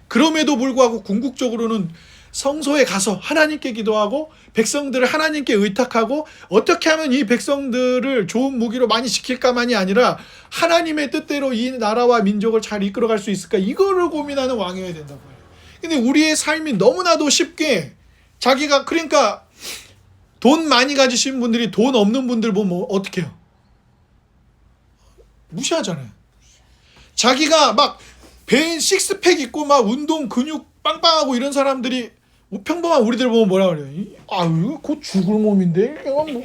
그럼에도 불구하고 궁극적으로는 성소에 가서 하나님께 기도하고 백성들을 하나님께 의탁하고 어떻게 하면 이 백성들을 좋은 무기로 많이 지킬까만이 아니라 하나님의 뜻대로 이 나라와 민족을 잘 이끌어갈 수 있을까 이거를 고민하는 왕이어야 된다고요. 근데 우리의 삶이 너무나도 쉽게 자기가 그러니까 돈 많이 가지신 분들이 돈 없는 분들 보면 어떻게 해요? 무시하잖아요. 자기가 막 배에 식스팩 있고 막 운동 근육 빵빵하고 이런 사람들이 평범한 우리들 보면 뭐라 그래요? 이거 곧 죽을 몸인데 이러면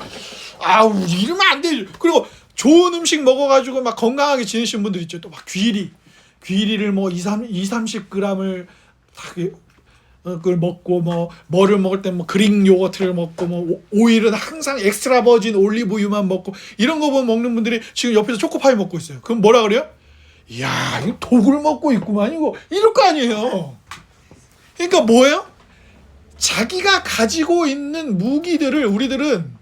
안 돼. 그리고 좋은 음식 먹어가지고 막 건강하게 지내신 분들 있죠. 또 막 귀리를 뭐 30g을 그걸 먹고 뭐를 먹을 때 뭐 그릭 요거트를 먹고 뭐 오일은 항상 엑스트라 버진 올리브유만 먹고 이런 거 보면 먹는 분들이 지금 옆에서 초코파이 먹고 있어요. 그럼 뭐라 그래요? 이야, 이거 독을 먹고 있구만 이거 이럴 거 아니에요. 그러니까 뭐예요? 자기가 가지고 있는 무기들을 우리들은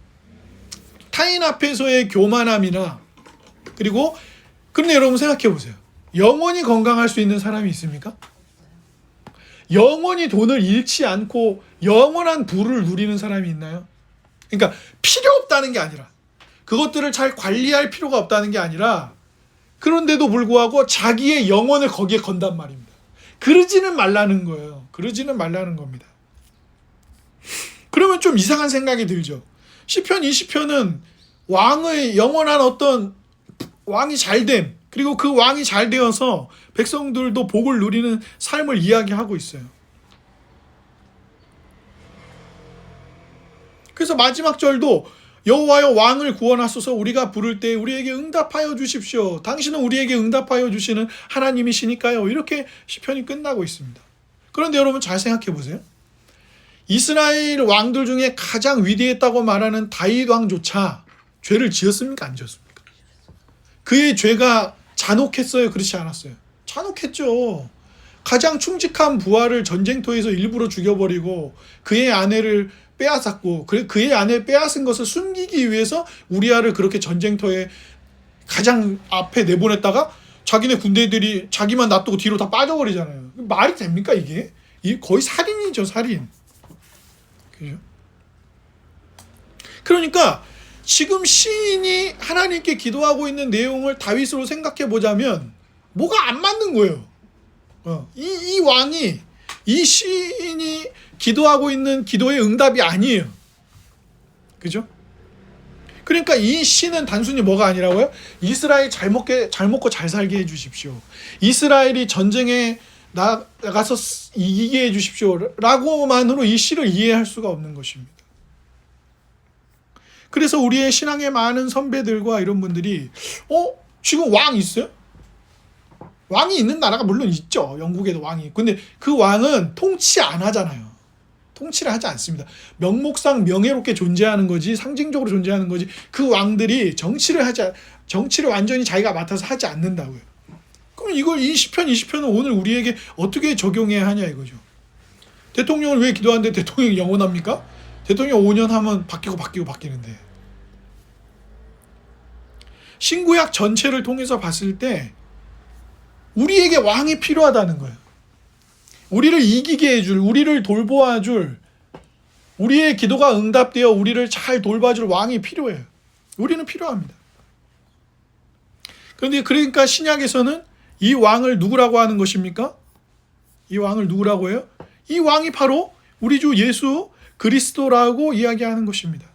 타인 앞에서의 교만함이나 그리고 그런데 여러분 생각해 보세요. 영원히 건강할 수 있는 사람이 있습니까? 영원히 돈을 잃지 않고 영원한 부를 누리는 사람이 있나요? 그러니까 필요 없다는 게 아니라 그것들을 잘 관리할 필요가 없다는 게 아니라 그런데도 불구하고 자기의 영혼을 거기에 건단 말입니다. 그러지는 말라는 거예요. 그러지는 말라는 겁니다. 그러면 좀 이상한 생각이 들죠. 시편 20편은 왕의 영원한 어떤 왕이 잘됨 그리고 그 왕이 잘 되어서 백성들도 복을 누리는 삶을 이야기하고 있어요. 그래서 마지막 절도 여호와여 왕을 구원하소서 우리가 부를 때 우리에게 응답하여 주십시오. 당신은 우리에게 응답하여 주시는 하나님이시니까요. 이렇게 시편이 끝나고 있습니다. 그런데 여러분 잘 생각해 보세요. 이스라엘 왕들 중에 가장 위대했다고 말하는 다윗 왕조차 죄를 지었습니까? 안 지었습니까? 그의 죄가 잔혹했어요? 그렇지 않았어요? 잔혹했죠. 가장 충직한 부하를 전쟁터에서 일부러 죽여버리고 그의 아내를 빼앗았고 그의 아내 빼앗은 것을 숨기기 위해서 우리아를 그렇게 전쟁터에 가장 앞에 내보냈다가 자기네 군대들이 자기만 놔두고 뒤로 다 빠져버리잖아요. 말이 됩니까 이게? 거의 살인이죠, 살인. 그죠? 그러니까 지금 시인이 하나님께 기도하고 있는 내용을 다윗으로 생각해 보자면 뭐가 안 맞는 거예요. 이 왕이 이 시인이 기도하고 있는 기도의 응답이 아니에요. 그죠? 그러니까 이 시는 단순히 뭐가 아니라고요? 이스라엘 잘 먹고 잘 살게 해 주십시오. 이스라엘이 전쟁에 나가서 이기게 해 주십시오. 라고만으로 이 시를 이해할 수가 없는 것입니다. 그래서 우리의 신앙의 많은 선배들과 이런 분들이 지금 왕 있어요? 왕이 있는 나라가 물론 있죠. 영국에도 왕이 있고. 근데 그 왕은 통치 안 하잖아요. 통치를 하지 않습니다. 명목상 명예롭게 존재하는 거지 상징적으로 존재하는 거지 그 왕들이 정치를 완전히 자기가 맡아서 하지 않는다고요. 그럼 이 시편 20편은 오늘 우리에게 어떻게 적용해야 하냐 이거죠. 대통령을 왜 기도하는데 대통령이 영원합니까? 대통령 5년 하면 바뀌는데. 신구약 전체를 통해서 봤을 때 우리에게 왕이 필요하다는 거예요. 우리를 이기게 해줄, 우리를 돌보아줄, 우리의 기도가 응답되어 우리를 잘 돌봐줄 왕이 필요해요. 우리는 필요합니다. 그런데 그러니까 신약에서는 이 왕을 누구라고 하는 것입니까? 이 왕을 누구라고 해요? 이 왕이 바로 우리 주 예수 그리스도라고 이야기하는 것입니다.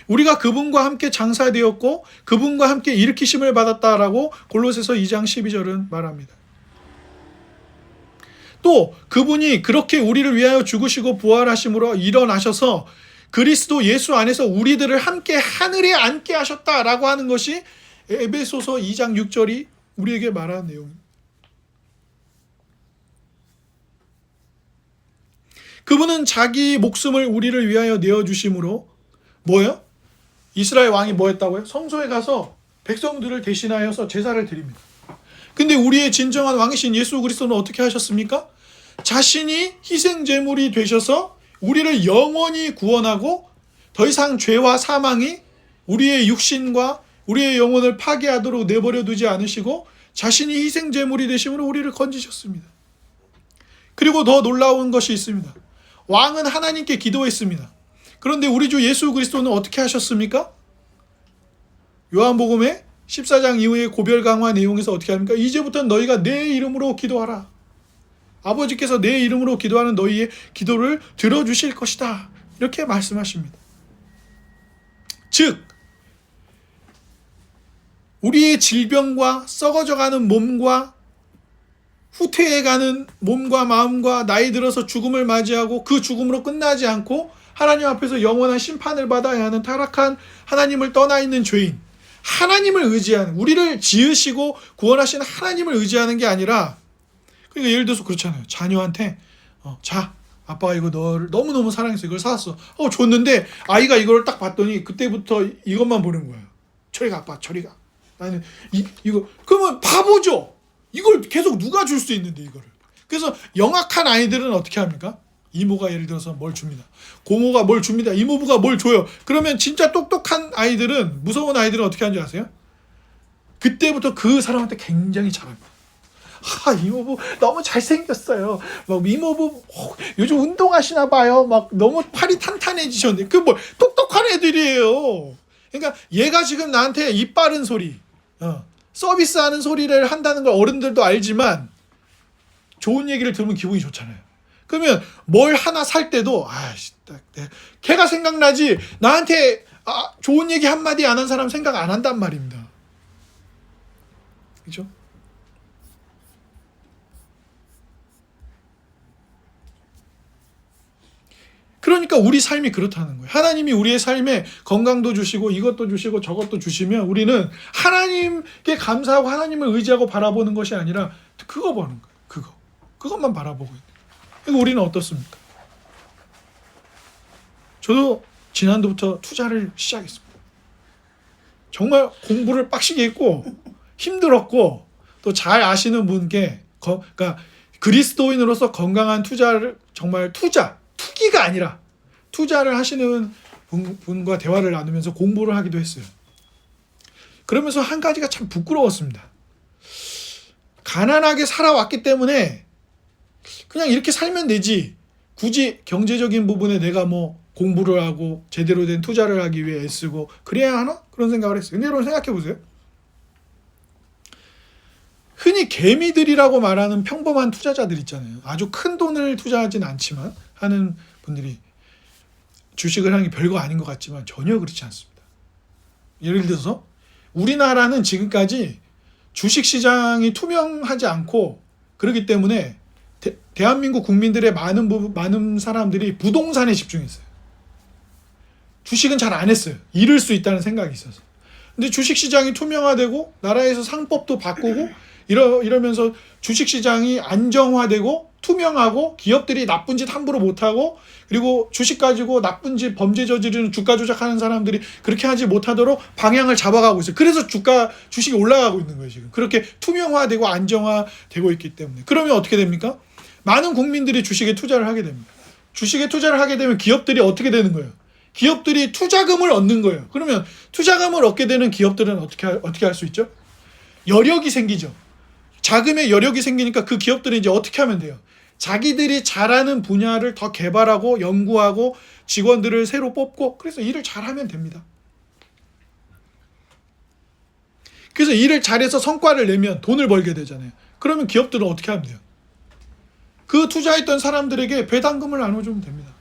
우리가 그분과 함께 장사되었고 그분과 함께 일으키심을 받았다라고 골로새서 2장 12절은 말합니다. 또 그분이 그렇게 우리를 위하여 죽으시고 부활하심으로 일어나셔서 그리스도 예수 안에서 우리들을 함께 하늘에 앉게 하셨다라고 하는 것이 에베소서 2장 6절이 우리에게 말하는 내용입니다. 그분은 자기 목숨을 우리를 위하여 내어주심으로 뭐예요? 이스라엘 왕이 뭐 했다고요? 성소에 가서 백성들을 대신하여서 제사를 드립니다. 근데 우리의 진정한 왕이신 예수 그리스도는 어떻게 하셨습니까? 자신이 희생제물이 되셔서 우리를 영원히 구원하고 더 이상 죄와 사망이 우리의 육신과 우리의 영혼을 파괴하도록 내버려 두지 않으시고 자신이 희생제물이 되심으로 우리를 건지셨습니다. 그리고 더 놀라운 것이 있습니다. 왕은 하나님께 기도했습니다. 그런데 우리 주 예수 그리스도는 어떻게 하셨습니까? 요한복음의 14장 이후의 고별 강화 내용에서 어떻게 합니까? 이제부터 너희가 내 이름으로 기도하라. 아버지께서 내 이름으로 기도하는 너희의 기도를 들어주실 것이다. 이렇게 말씀하십니다. 즉 우리의 질병과 썩어져가는 몸과 후퇴해가는 몸과 마음과 나이 들어서 죽음을 맞이하고 그 죽음으로 끝나지 않고 하나님 앞에서 영원한 심판을 받아야 하는 타락한 하나님을 떠나 있는 죄인, 하나님을 의지하는, 우리를 지으시고 구원하시는 하나님을 의지하는 게 아니라, 그러니까 예를 들어서 그렇잖아요. 자녀한테 자, 아빠가 이거 너를 너무너무 사랑해서 이걸 사왔어. 줬는데 아이가 이걸 딱 봤더니 그때부터 이것만 보는 거예요. 저리 가, 아빠, 저리 가. 나는 이거 그러면 바보죠. 이걸 계속 누가 줄 수 있는데 이거를. 그래서 영악한 아이들은 어떻게 합니까? 이모가 예를 들어서 뭘 줍니다. 고모가 뭘 줍니다. 이모부가 뭘 줘요. 그러면 진짜 똑똑한 아이들은, 무서운 아이들은 어떻게 하는 줄 아세요? 그때부터 그 사람한테 굉장히 잘합니다. 이모부 너무 잘생겼어요. 막 이모부 요즘 운동하시나 봐요. 막 너무 팔이 탄탄해지셨는데, 그 뭐 똑똑한 애들이에요. 그러니까 얘가 지금 나한테 입 바른 소리, 서비스하는 소리를 한다는 걸 어른들도 알지만 좋은 얘기를 들으면 기분이 좋잖아요. 그러면 뭘 하나 살 때도 걔가 생각나지, 나한테 좋은 얘기 한마디 안 한 사람 생각 안 한단 말입니다. 그죠? 그러니까 우리 삶이 그렇다는 거예요. 하나님이 우리의 삶에 건강도 주시고 이것도 주시고 저것도 주시면 우리는 하나님께 감사하고 하나님을 의지하고 바라보는 것이 아니라 그거 보는 거예요. 그것만 바라보고 있는 거예요. 그러니까 우리는 어떻습니까? 저도 지난주부터 투자를 시작했습니다. 정말 공부를 빡시게 했고 힘들었고, 또 잘 아시는 분께 그러니까 그리스도인으로서 건강한 투자를, 정말 투기가 아니라 투자를 하시는 분과 대화를 나누면서 공부를 하기도 했어요. 그러면서 한 가지가 참 부끄러웠습니다. 가난하게 살아왔기 때문에 그냥 이렇게 살면 되지, 굳이 경제적인 부분에 내가 뭐 공부를 하고 제대로 된 투자를 하기 위해 애쓰고 그래야 하나? 그런 생각을 했어요. 근데 여러분 생각해 보세요. 흔히 개미들이라고 말하는 평범한 투자자들 있잖아요. 아주 큰 돈을 투자하진 않지만 하는 분들이, 주식을 하는 게 별거 아닌 것 같지만 전혀 그렇지 않습니다. 예를 들어서 우리나라는 지금까지 주식시장이 투명하지 않고, 그렇기 때문에 대한민국 국민들의 많은 사람들이 부동산에 집중했어요. 주식은 잘 안 했어요. 잃을 수 있다는 생각이 있어서. 근데 주식시장이 투명화되고 나라에서 상법도 바꾸고 이러면서 주식시장이 안정화되고 투명하고 주식들이 나쁜 짓 함부로 못하고, 그리고 주식 가지고 나쁜 짓, 범죄 저지르는, 주가 조작하는 사람들이 그렇게 하지 못하도록 방향을 잡아가고 있어요. 그래서 주식이 올라가고 있는 거예요. 지금 그렇게 투명화되고 안정화되고 있기 때문에. 그러면 어떻게 됩니까? 많은 국민들이 주식에 투자를 하게 됩니다. 주식에 투자를 하게 되면 기업들이 어떻게 되는 거예요? 기업들이 투자금을 얻는 거예요. 그러면 투자금을 얻게 되는 기업들은 어떻게 할 수 있죠? 여력이 생기죠. 자금의 여력이 생기니까 그 기업들이 이제 어떻게 하면 돼요? 자기들이 잘하는 분야를 더 개발하고 연구하고 직원들을 새로 뽑고, 그래서 일을 잘하면 됩니다. 그래서 일을 잘해서 성과를 내면 돈을 벌게 되잖아요. 그러면 기업들은 어떻게 하면 돼요? 그 투자했던 사람들에게 배당금을 나눠주면 됩니다.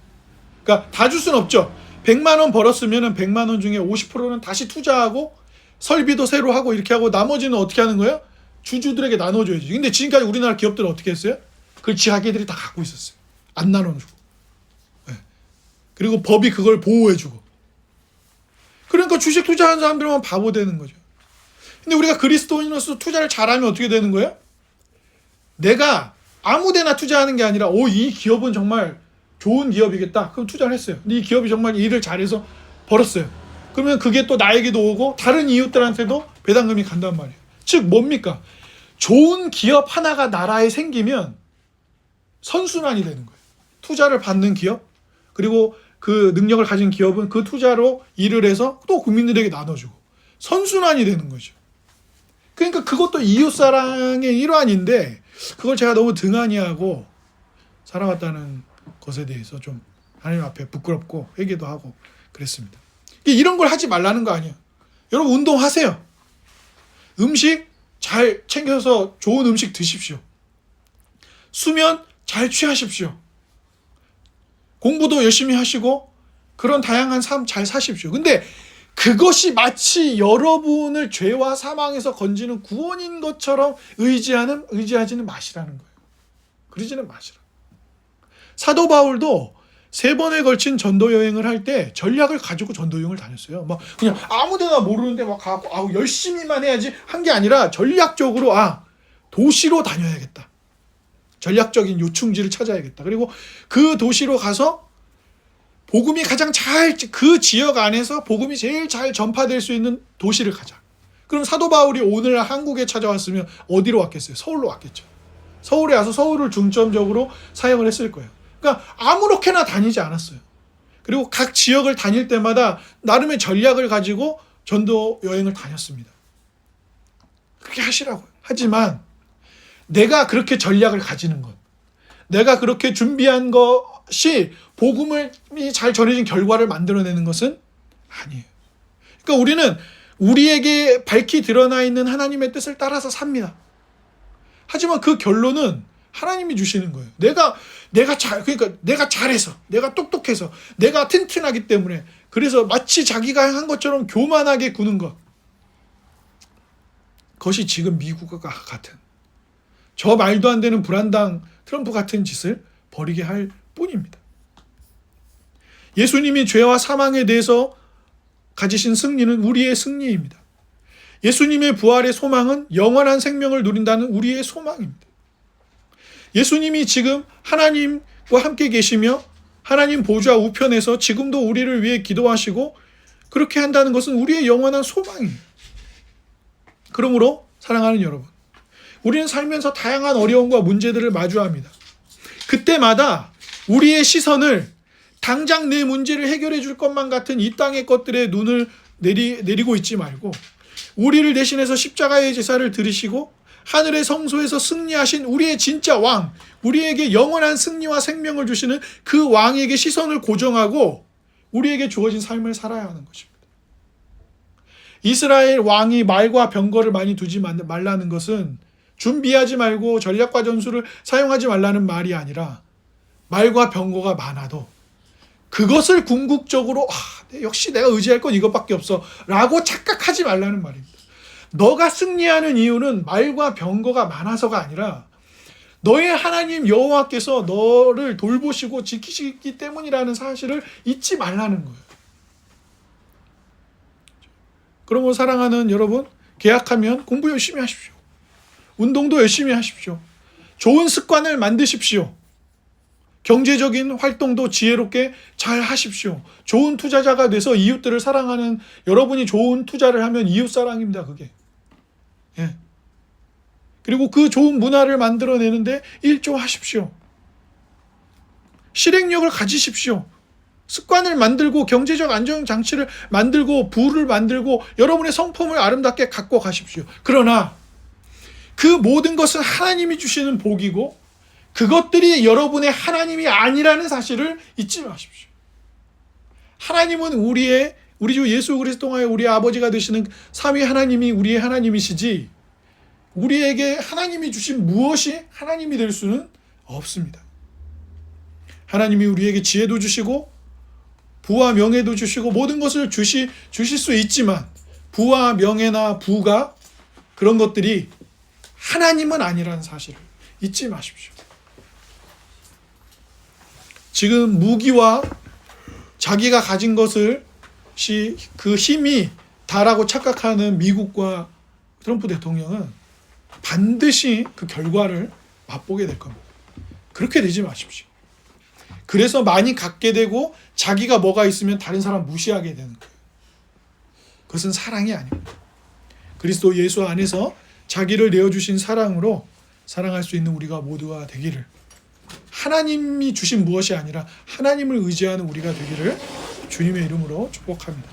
그러니까 다 줄 수는 없죠. 100만 원 벌었으면 100만 원 중에 50%는 다시 투자하고 설비도 새로 하고 이렇게 하고, 나머지는 어떻게 하는 거예요? 주주들에게 나눠줘야지. 근데 지금까지 우리나라 기업들은 어떻게 했어요? 그걸 자기들이 다 갖고 있었어요. 안 나눠주고. 네. 그리고 법이 그걸 보호해주고. 그러니까 주식 투자하는 사람들만 바보 되는 거죠. 근데 우리가 그리스도인으로서 투자를 잘하면 어떻게 되는 거예요? 내가 아무데나 투자하는 게 아니라 이 기업은 정말 좋은 기업이겠다. 그럼 투자를 했어요. 근데 이 기업이 정말 일을 잘해서 벌었어요. 그러면 그게 또 나에게도 오고 다른 이웃들한테도 배당금이 간단 말이에요. 즉 뭡니까? 좋은 기업 하나가 나라에 생기면 선순환이 되는 거예요. 투자를 받는 기업, 그리고 그 능력을 가진 기업은 그 투자로 일을 해서 또 국민들에게 나눠주고 선순환이 되는 거죠. 그러니까 그것도 이웃사랑의 일환인데, 그걸 제가 너무 등한히하고 살아왔다는 것에 대해서 좀 하나님 앞에 부끄럽고 회개도 하고 그랬습니다. 이런 걸 하지 말라는 거 아니에요. 여러분 운동하세요. 음식 잘 챙겨서 좋은 음식 드십시오. 수면 잘 취하십시오. 공부도 열심히 하시고 그런 다양한 삶 잘 사십시오. 근데 그것이 마치 여러분을 죄와 사망에서 건지는 구원인 것처럼 의지하지는 마시라는 거예요. 그러지는 마시라. 사도 바울도 3번에 걸친 전도 여행을 할 때 전략을 가지고 전도 여행을 다녔어요. 막 그냥 아무데나 모르는데 막 가고 열심히만 해야지 한 게 아니라 전략적으로 도시로 다녀야겠다. 전략적인 요충지를 찾아야겠다. 그리고 그 도시로 가서 복음이 가장 그 지역 안에서 복음이 제일 잘 전파될 수 있는 도시를 가자. 그럼 사도 바울이 오늘 한국에 찾아왔으면 어디로 왔겠어요? 서울로 왔겠죠. 서울에 와서 서울을 중점적으로 사역을 했을 거예요. 그러니까 아무렇게나 다니지 않았어요. 그리고 각 지역을 다닐 때마다 나름의 전략을 가지고 전도 여행을 다녔습니다. 그렇게 하시라고요. 하지만 내가 그렇게 전략을 가지는 것, 내가 그렇게 준비한 것이 복음이 잘 전해진 결과를 만들어내는 것은 아니에요. 그러니까 우리는 우리에게 밝히 드러나 있는 하나님의 뜻을 따라서 삽니다. 하지만 그 결론은 하나님이 주시는 거예요. 그러니까 내가 잘해서, 내가 똑똑해서, 내가 튼튼하기 때문에, 그래서 마치 자기가 한 것처럼 교만하게 구는 것. 그것이 지금 미국과 같은 저 말도 안 되는 불안당 트럼프 같은 짓을 벌이게 할 뿐입니다. 예수님이 죄와 사망에 대해서 가지신 승리는 우리의 승리입니다. 예수님의 부활의 소망은 영원한 생명을 누린다는 우리의 소망입니다. 예수님이 지금 하나님과 함께 계시며 하나님 보좌 우편에서 지금도 우리를 위해 기도하시고 그렇게 한다는 것은 우리의 영원한 소망이에요. 그러므로 사랑하는 여러분, 우리는 살면서 다양한 어려움과 문제들을 마주합니다. 그때마다 우리의 시선을 당장 내 문제를 해결해 줄 것만 같은 이 땅의 것들에 눈을 내리고 있지 말고 우리를 대신해서 십자가의 제사를 들으시고 하늘의 성소에서 승리하신 우리의 진짜 왕, 우리에게 영원한 승리와 생명을 주시는 그 왕에게 시선을 고정하고 우리에게 주어진 삶을 살아야 하는 것입니다. 이스라엘 왕이 말과 병거를 많이 두지 말라는 것은 준비하지 말고 전략과 전술을 사용하지 말라는 말이 아니라 말과 병거가 많아도 그것을 궁극적으로 역시 내가 의지할 건 이것밖에 없어 라고 착각하지 말라는 말입니다. 너가 승리하는 이유는 말과 병거가 많아서가 아니라 너의 하나님 여호와께서 너를 돌보시고 지키시기 때문이라는 사실을 잊지 말라는 거예요. 그러므로 사랑하는 여러분, 계약하면 공부 열심히 하십시오. 운동도 열심히 하십시오. 좋은 습관을 만드십시오. 경제적인 활동도 지혜롭게 잘 하십시오. 좋은 투자자가 돼서 이웃들을 사랑하는 여러분이 좋은 투자를 하면 이웃사랑입니다. 그게. 예. 그리고 그 좋은 문화를 만들어내는데 일조하십시오. 실행력을 가지십시오. 습관을 만들고 경제적 안정장치를 만들고 부를 만들고 여러분의 성품을 아름답게 갖고 가십시오. 그러나 그 모든 것은 하나님이 주시는 복이고 그것들이 여러분의 하나님이 아니라는 사실을 잊지 마십시오. 하나님은 우리 주 예수 그리스도 통하여 우리의 아버지가 되시는 삼위 하나님이 우리의 하나님이시지 우리에게 하나님이 주신 무엇이 하나님이 될 수는 없습니다. 하나님이 우리에게 지혜도 주시고 부와 명예도 주시고 모든 것을 주실 수 있지만 부와 명예나 부가 그런 것들이 하나님은 아니라는 사실을 잊지 마십시오. 지금 무기와 자기가 가진 것을 그 힘이 다라고 착각하는 미국과 트럼프 대통령은 반드시 그 결과를 맛보게 될 겁니다. 그렇게 되지 마십시오. 그래서 많이 갖게 되고 자기가 뭐가 있으면 다른 사람 무시하게 되는 거예요. 그것은 사랑이 아닙니다. 그리스도 예수 안에서 자기를 내어주신 사랑으로 사랑할 수 있는 우리가 모두가 되기를, 하나님이 주신 무엇이 아니라 하나님을 의지하는 우리가 되기를 주님의 이름으로 축복합니다.